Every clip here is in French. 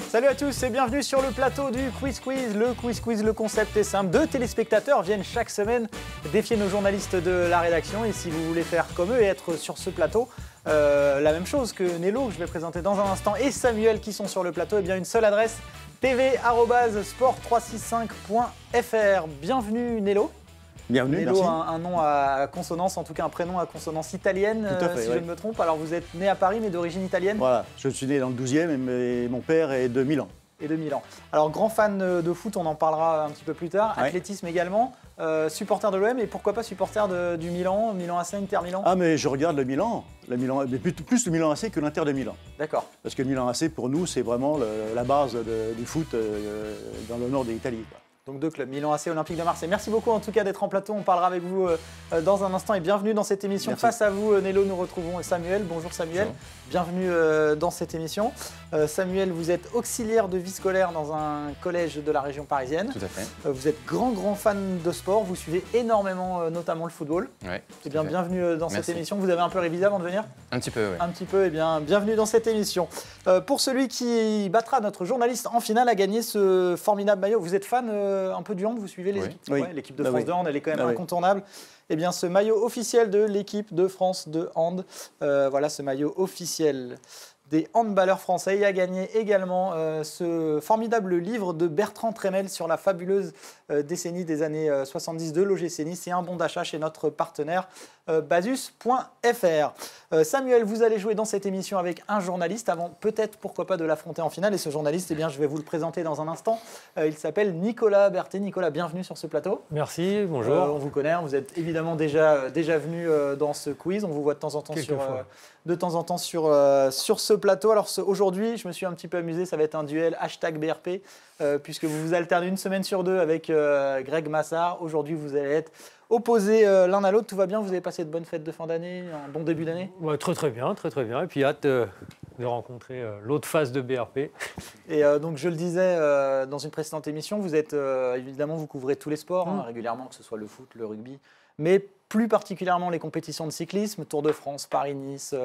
Salut à tous et bienvenue sur le plateau du Quiz Quiz. Le Quiz Quiz, le concept est simple. 2 téléspectateurs viennent chaque semaine défier nos journalistes de la rédaction. Et si vous voulez faire comme eux et être sur ce plateau, la même chose que Nello, que je vais présenter dans un instant, et Samuel qui sont sur le plateau, et bien une seule adresse, tv@sport365.fr. Bienvenue Nello. Bienvenue, Nello, merci. un nom à consonance, en tout cas un prénom à consonance italienne, Tout à fait, si ouais. je ne me trompe. Alors vous êtes né à Paris mais d'origine italienne. Voilà, je suis né dans le 12e et mon père est de Milan. Et de Milan. Alors grand fan de foot, on en parlera un petit peu plus tard. Ouais. Athlétisme également, supporter de l'OM et pourquoi pas supporter du Milan, Milan AC, Inter Milan. Ah mais je regarde le Milan, mais plus le Milan AC que l'Inter de Milan. D'accord. Parce que le Milan AC pour nous c'est vraiment la base du foot dans le nord de l'Italie. Donc deux clubs, Milan AC, Olympique de Marseille. Merci beaucoup en tout cas d'être en plateau. On parlera avec vous dans un instant et bienvenue dans cette émission. Merci. Face à vous, Nello, nous retrouvons Samuel. Bonjour Samuel. Bonjour. Bienvenue dans cette émission. Samuel, vous êtes auxiliaire de vie scolaire dans un collège de la région parisienne. Tout à fait. Vous êtes grand fan de sport. Vous suivez énormément notamment le football. Ouais, Eh bien, bienvenue dans cette Merci. émission. Vous avez un peu révisé avant de venir ? Un petit peu, oui. Un petit peu, eh bien, bienvenue dans cette émission. Pour celui qui battra notre journaliste en finale à gagner ce formidable maillot, vous êtes fan un peu du hand, vous suivez les Oui. équipes Oui. Ouais, l'équipe de Bah France oui. de hand, elle est quand même Ah oui. incontournable. Eh bien, ce maillot officiel de l'équipe de France de hand, voilà ce maillot officiel des handballeurs français. Et a gagné également ce formidable livre de Bertrand Tremel sur la fabuleuse décennie des années 70 de l'OGC Nice. C'est un bon d'achat chez notre partenaire basus.fr. Samuel, vous allez jouer dans cette émission avec un journaliste avant peut-être, pourquoi pas, de l'affronter en finale. Et ce journaliste, eh bien, je vais vous le présenter dans un instant. Il s'appelle Nicolas Berthet. Nicolas, bienvenue sur ce plateau. Merci, bonjour. On vous connaît, vous êtes évidemment déjà venu dans ce quiz. On vous voit de temps en temps sur ce plateau. Alors aujourd'hui, je me suis un petit peu amusé, ça va être un duel #BRP, puisque vous vous alternez une semaine sur deux avec Greg Massard. Aujourd'hui, vous allez être opposés l'un à l'autre. Tout va bien, vous avez passé de bonnes fêtes de fin d'année, un bon début d'année? Ouais, très bien. Et puis hâte de rencontrer l'autre face de BRP. Et donc je le disais dans une précédente émission, vous êtes évidemment, vous couvrez tous les sports régulièrement, que ce soit le foot, le rugby, mais plus particulièrement les compétitions de cyclisme, Tour de France, Paris-Nice,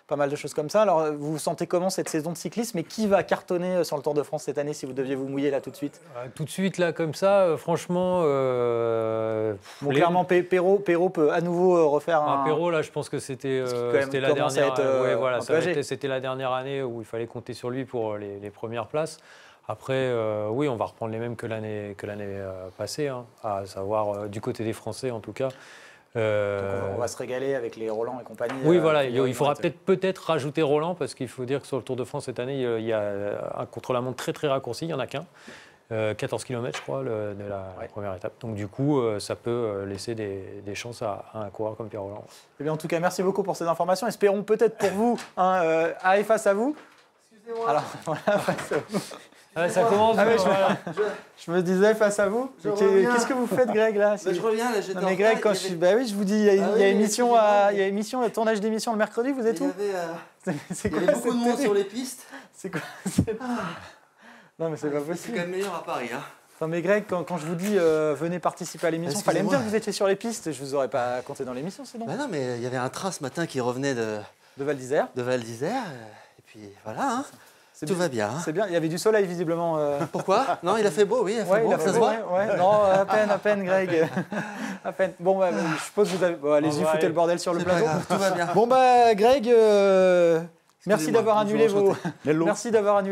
pas mal de choses comme ça. Alors vous vous sentez comment cette saison de cyclisme et qui va cartonner sur le Tour de France cette année si vous deviez vous mouiller là tout de suite? Tout de suite, là, comme ça, franchement... Bon, clairement, Perrault peut à nouveau refaire un... Perrault, là, je pense que c'était quand même la commence à dernière... être, ouais, voilà, un peu âgé. c'était la dernière année où il fallait compter sur lui pour les premières places. Après, oui, on va reprendre les mêmes que l'année passée, hein, à savoir du côté des Français en tout cas. Donc on va se régaler avec les Roland et compagnie. Oui, voilà, il faudra peut-être rajouter Roland, parce qu'il faut dire que sur le Tour de France cette année, il y a un contre-la-montre très raccourci, il n'y en a qu'un. 14 km, je crois, de la première étape. Donc du coup, ça peut laisser des chances à un coureur comme Pierre Roland. Eh bien, en tout cas, merci beaucoup pour ces informations. Espérons peut-être pour vous et face à vous. Excusez-moi. Alors, voilà, face à vous. Ça commence. Ah, mais je me disais face à vous. Qu'est-ce que vous faites, Greg, là? Je reviens, là, j'étais Non, mais Greg, quand je vous dis, il y a émission, tournage d'émission le mercredi, vous êtes où? Il y avait beaucoup de monde sur les pistes. C'est quoi? Non, mais c'est pas C'est possible. quand même meilleur à Paris. Hein. Non, mais Greg, quand je vous dis venez participer à l'émission, il fallait me dire que vous étiez sur les pistes. Je vous aurais pas compté dans l'émission, sinon. Bah non, mais il y avait un train ce matin qui revenait de De Val d'Isère. Val-d'Isère. Et puis voilà, hein. Tout va bien. Hein. C'est bien. Il y avait du soleil visiblement. Pourquoi? Non, il a fait beau, oui. Il a fait beau, il a fait ça se beau, voit. ouais. Non, à peine, Greg. À peine. Bon, je suppose que vous avez. Bon, allez-y, foutez le bordel sur le C'est pas plateau. grave, tout va bien. Bon, Greg, merci d'avoir annulé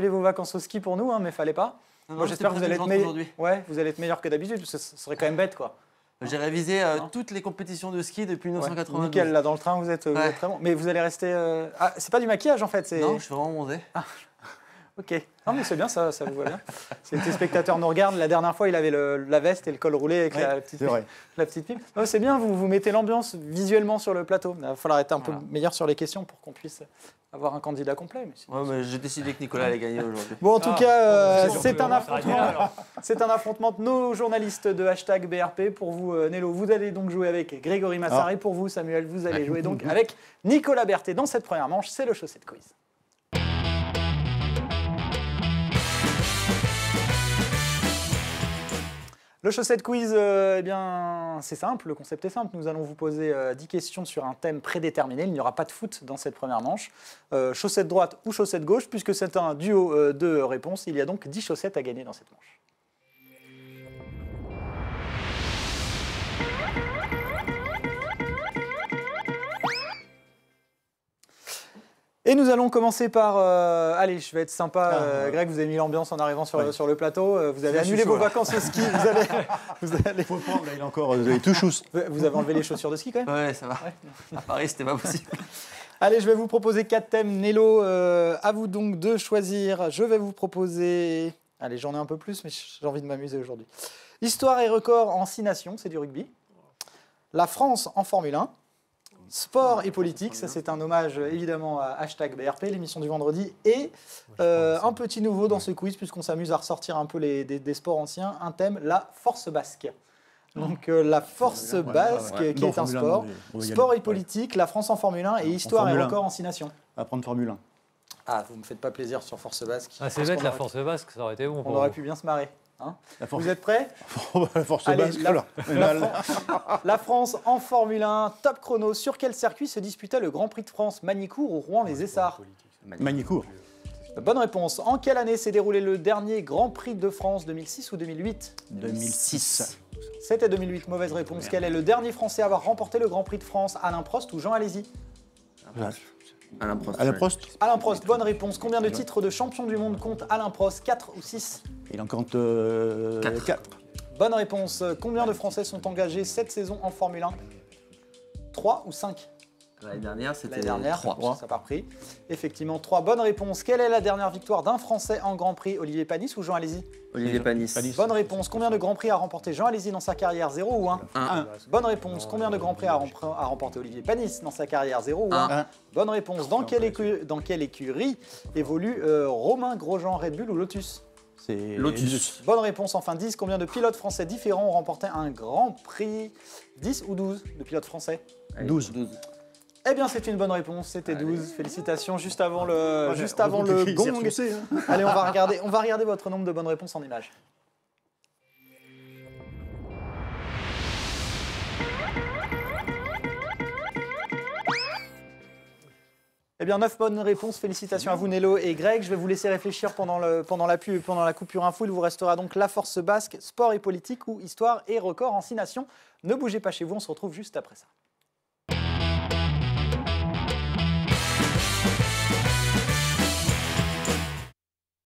vos vacances au ski pour nous, hein, mais fallait pas. Non, Moi, j'espère que vous allez être meilleur. aujourd'hui. Ouais, vous allez être meilleur que d'habitude. Ce serait quand même bête, quoi. J'ai révisé toutes les compétitions de ski depuis 1992. Nickel, là, dans le train, vous êtes très bon. Mais vous allez rester. Ah, c'est pas du maquillage, en fait. Non, je suis vraiment bronzé. Ok. Non, mais c'est bien, ça vous va bien. Si les téléspectateurs nous regardent, la dernière fois, il avait la veste et le col roulé avec la petite pipe. Non, c'est bien, vous mettez l'ambiance visuellement sur le plateau. Il va falloir être un peu meilleur sur les questions pour qu'on puisse avoir un candidat complet. Mais sinon, Ouais, mais j'ai décidé que Nicolas allait gagner aujourd'hui. bon, en tout cas, c'est c'est sûr, un affrontement. C'est un affrontement de nos journalistes de #BRP. Pour vous, Nello, vous allez donc jouer avec Grégory Massard. Et pour vous, Samuel, vous allez jouer donc avec Nicolas Berthet. Dans cette première manche, c'est le Chaussette Quiz. Le chaussette quiz, eh bien, c'est simple, le concept est simple. Nous allons vous poser 10 questions sur un thème prédéterminé. Il n'y aura pas de foot dans cette première manche. Chaussette droite ou chaussette gauche, puisque c'est un duo de réponses. Il y a donc 10 chaussettes à gagner dans cette manche. Et nous allons commencer par... allez, je vais être sympa. Greg, vous avez mis l'ambiance en arrivant sur le plateau. Vous avez annulé vos vacances au ski. Vous allez... Faut le prendre, là, il est encore... Vous avez tout chousse. Vous avez enlevé les chaussures de ski quand même? Ouais, ça va. À Paris, c'était pas possible. Allez, je vais vous proposer 4 thèmes. Nello, à vous donc de choisir. Je vais vous proposer... Allez, j'en ai un peu plus, mais j'ai envie de m'amuser aujourd'hui. Histoire et record en 6 nations, c'est du rugby. La France en Formule 1. Sport et politique, ça c'est un hommage évidemment à #BRP, l'émission du vendredi. Et un petit nouveau dans ce quiz, puisqu'on s'amuse à ressortir un peu des sports anciens, un thème, la force basque. Donc la force basque, qui est un sport. Sport et politique, la France en Formule 1 et histoire et record en 6 nations. Apprendre Formule 1. Ah, vous ne me faites pas plaisir sur force basque. Ah, c'est bête, la force basque, ça aurait été bon. On aurait pu bien se marrer. Hein, vous êtes prêts? La force Allez, basque, la France en Formule 1, top chrono. Sur quel circuit se disputait le Grand Prix de France? Magny-Cours ou Rouen-les-Essarts? Magny-Cours. Bonne réponse. En quelle année s'est déroulé le dernier Grand Prix de France? 2006 ou 2008? 2006. C'était 2008, mauvaise réponse. Quel est le dernier Français à avoir remporté le Grand Prix de France? Alain Prost ou Jean Alési? Alain Prost. Alain Prost. Alain Prost, bonne réponse. Combien de titres de champion du monde compte Alain Prost? 4 ou 6? Il en compte 4. Bonne réponse. Combien de Français sont engagés cette saison en Formule 1? 3 ou 5? L'année dernière, c'était 3. Ça part pris. Effectivement, 3. Bonne réponse. Quelle est la dernière victoire d'un Français en Grand Prix? Olivier Panis ou Jean Alési? Olivier Panis. Bonne réponse. Combien de Grands Prix a remporté Jean Alési dans sa carrière? 0 ou 1? 1. Bonne réponse. Combien de Grands Prix a remporté Olivier Panis dans sa carrière? 0 ou 1? Bonne réponse. Dans quelle écurie évolue Romain Grosjean, Red Bull ou Lotus? C'est Lotus. Bonne réponse. Enfin 10. Combien de pilotes français différents ont remporté un Grand Prix? 10 ou 12 de pilotes français? 12. Eh bien, c'est une bonne réponse, c'était 12. Félicitations, juste avant le gong. Allez, on va regarder votre nombre de bonnes réponses en images. Eh bien, 9 bonnes réponses. Félicitations à vous, Nello et Greg. Je vais vous laisser réfléchir pendant la pub et pendant la coupure info. Il vous restera donc la force basque, sport et politique ou histoire et record en 6 nations. Ne bougez pas chez vous, on se retrouve juste après ça.